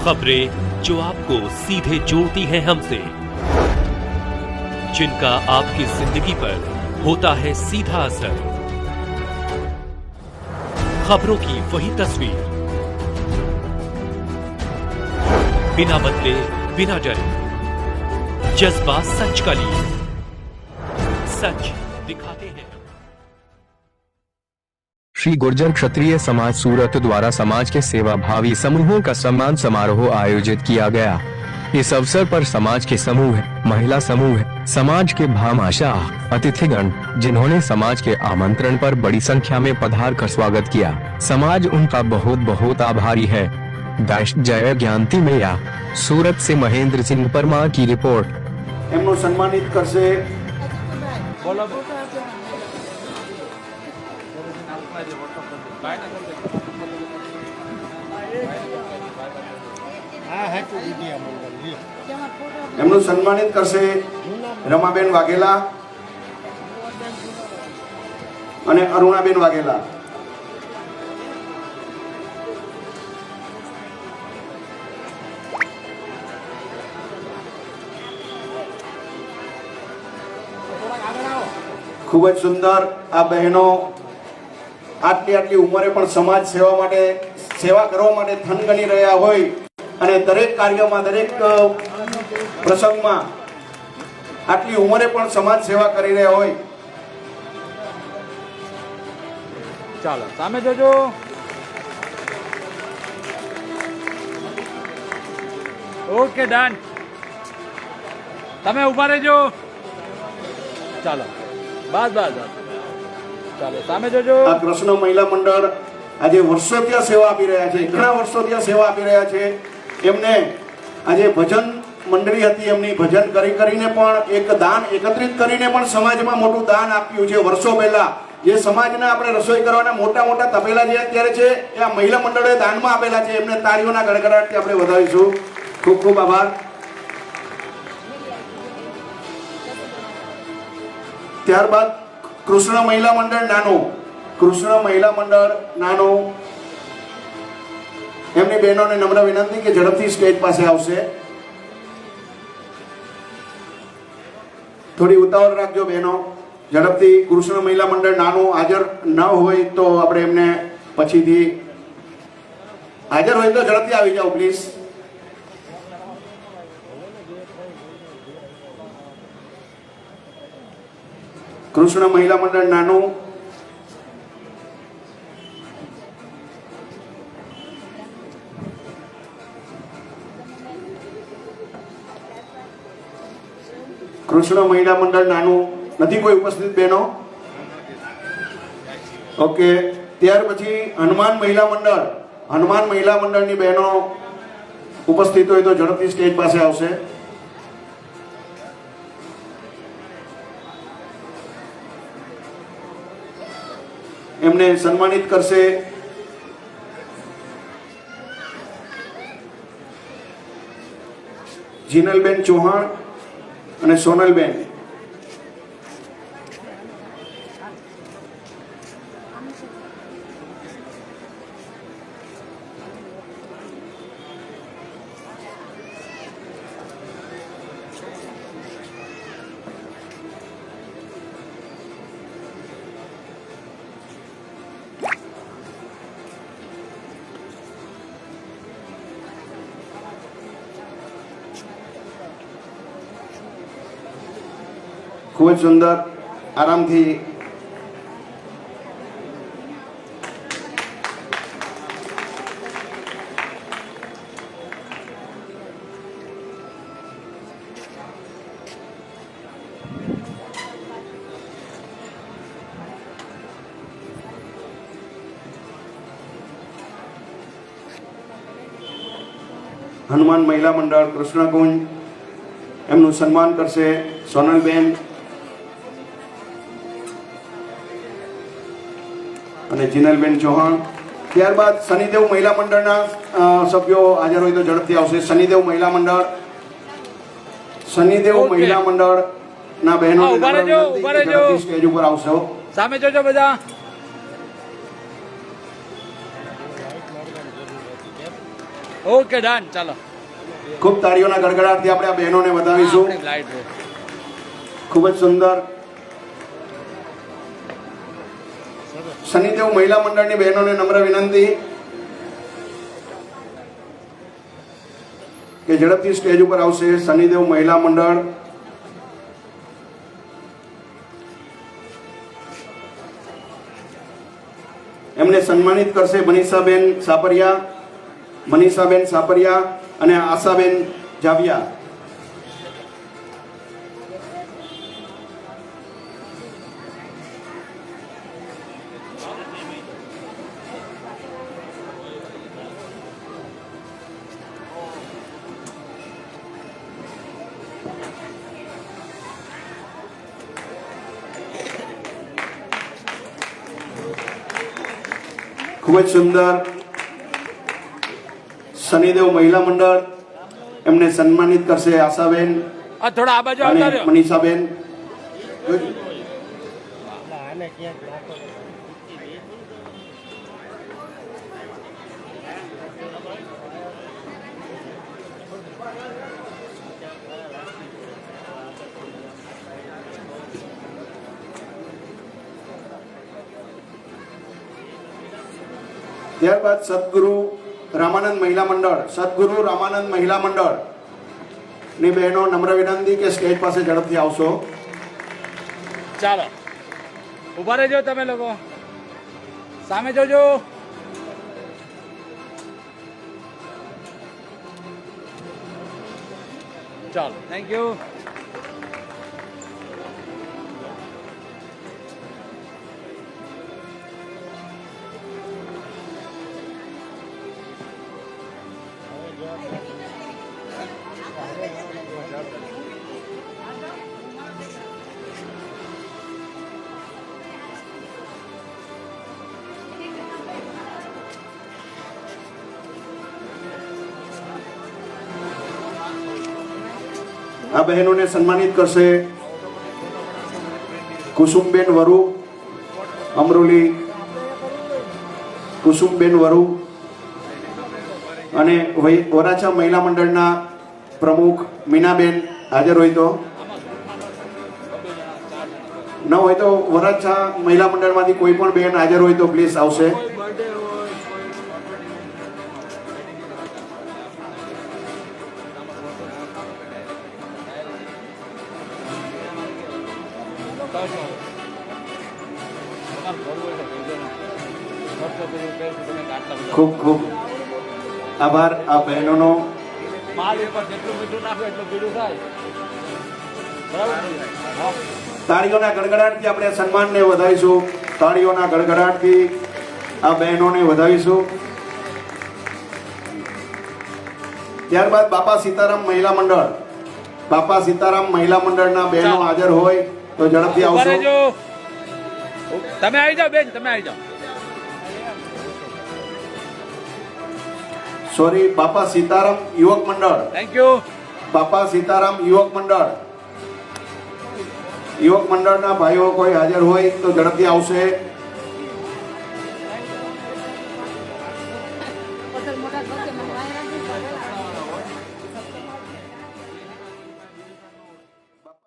खबरें जो आपको सीधे जोड़ती हैं हमसे, जिनका आपकी जिंदगी पर होता है सीधा असर। खबरों की वही तस्वीर, बिना बदले बिना डरे, जज्बा सच का लिए, सच दिखाते हैं। श्री गुर्जर क्षत्रिय समाज सूरत द्वारा समाज के सेवाभावी समूहों का सम्मान समारोह आयोजित किया गया। इस अवसर पर समाज के समूह, महिला समूह, समाज के भामाशाह, अतिथिगण, जिन्होंने समाज के आमंत्रण पर बड़ी संख्या में पधार कर स्वागत किया, समाज उनका बहुत बहुत आभारी है। जय ज्ञानती मैया, सूरत से महेंद्र सिंह परमार की रिपोर्ट। एमनो सम्मानित करसे એમનું સન્માનિત કરશે રમાબેન વાઘેલા અને અરુણાબેન વાઘેલા। ખૂબ જ સુંદર આ બહેનો આટલી ઉંમરે પણ સમાજ સેવા માટે, સેવા કરવા માટે થનગની રહ્યા હોય અને દરેક કાર્યમાં, દરેક પ્રસંગમાં આટલી ઉંમરે પણ સમાજ સેવા કરી રહ્યા હોય। ચાલો સામે જોજો। ઓકે ડન, તમે ઊભા રહેજો। ચાલો બસ બસ બસ, ચાલો સામે જોજો। આ કૃષ્ણ મહિલા મંડળ આજે વર્ષોથી આ સેવા આપી રહ્યા છે, ઘણા વર્ષોથી આ સેવા આપી રહ્યા છે। એમને આજે ભજન મંડળી હતી, એમની ભજન કરીને પણ એક દાન એકત્રિત કરીને પણ સમાજમાં મોટું દાન આપ્યું છે। વર્ષો પહેલા જે સમાજના આપણે રસોઈ કરવાના મોટા મોટા તપેલા જે અત્યારે છે એ આ મહિલા મંડળે દાનમાં આપેલા છે। એમને તાળીઓના ગડગડાટથી આપણે વધાવીશું। ખૂબ ખૂબ આભાર। ત્યારબાદ કૃષ્ણ મહિલા મંડળ નાનું, કૃષ્ણ મહિલા મંડળ નાનું, એમની બહેનોને નમ્ર વિનંતી કે ઝડપથી સ્ટેજ પાસે આવશે। થોડી ઉતાવળ રાખજો બહેનો, ઝડપથી। કૃષ્ણ મહિલા મંડળ નાનું હાજર ન હોય તો આપણે એમને પછીથી, હાજર હોય તો ઝડપથી આવી જાઓ પ્લીઝ। કૃષ્ણ મહિલા મંડળ નાનું, કૃષ્ણ મહિલા મંડળ નાનું નથી કોઈ ઉપસ્થિત બહેનો? ઓકે, ત્યાર પછી હનુમાન મહિલા મંડળ, હનુમાન મહિલા મંડળની બહેનો ઉપસ્થિત હોય તો ઝડપથી સ્ટેજ પાસે આવશે। એમને સન્માનિત કરશે જીનલબેન ચૌહાણ અને સોનલબેન। ખૂબ જ સુંદર, આરામથી હનુમાન મહિલા મંડળ કૃષ્ણકુંજ, એમનું સન્માન કરશે સોનલબેન અને જીનલબેન ચૌહાણ। ત્યારબાદ શનિદેવ મહિલા મંડળના સભ્યો હાજર હોય તો ઝડપથી આવશે। શનિદેવ મહિલા મંડળ, શનિદેવ મહિલા મંડળના બહેનો સ્ટેજ ઉપર આવશો। સામે જોજો બધા। ઓકે ડન ચાલો ખૂબ તાળીઓના ગડગડાટથી આપણે આ બહેનોને વધાવીશું. લાઈટ ખૂબ જ સુંદર. શનિદેવ મહિલા મંડળની બહેનોને નમ્ર વિનંતી કે ઝડપથી સ્ટેજ ઉપર આવશે. શનિદેવ મહિલા મંડળ એમને સન્માનિત કરશે મનીષાબેન સાપરિયા અને આશાબેન જાવિયા. ખૂબ જ સુંદર. શનિદેવ મહિલા મંડળ એમને સન્માનિત કરશે આશાબેન થોડા આ બાજુ અને આવતા રહ્યો મનીષાબેન. ત્યારબાદ સદગુરુ રામાનંદ મહિલા મંડળ ની બહેનો નમ્ર વિનંતી કે સ્ટેજ પાસે ઝડપથી આવશો. ચાલો ઉભા રહેજો તમે લોકો સામે જોજો ચાલો થેન્ક યુ આ બહેનોને સન્માનિત કરશે કુસુમબેન વરુ અમરોલી, કુસુમબેન વરુ અને વરાછા મહિલા મંડળના પ્રમુખ મીનાબેન. હાજર હોય તો ન હોય તો વરાછા મહિલા મંડળમાંથી કોઈ પણ બેન હાજર હોય તો પ્લીઝ આવશે. ખૂબ ખૂબ આભાર આ બહેનોનો. માલ ઉપર જેટલું મીઠું નાખો એટલું પીળું થાય બરાબર. તાળીઓના ગડગડાટથી આપણે સન્માનને વધાવીશું. તાળીઓના ગડગડાટથી આ બહેનોને વધાવીશું. ત્યારબાદ બાપા સીતારામ મહિલા મંડળના બહેનો હાજર હોય તો ઝડપથી આવશો. તમે આવી જાઓ બેન, તમે આવી જાઓ. સોરી, બાપા સીતારામ યુવક મંડળ. Thank you. બાપા સીતારામ યુવક મંડળના ભાઈઓ કોઈ હાજર હોય તો ઝડપથી આવશે.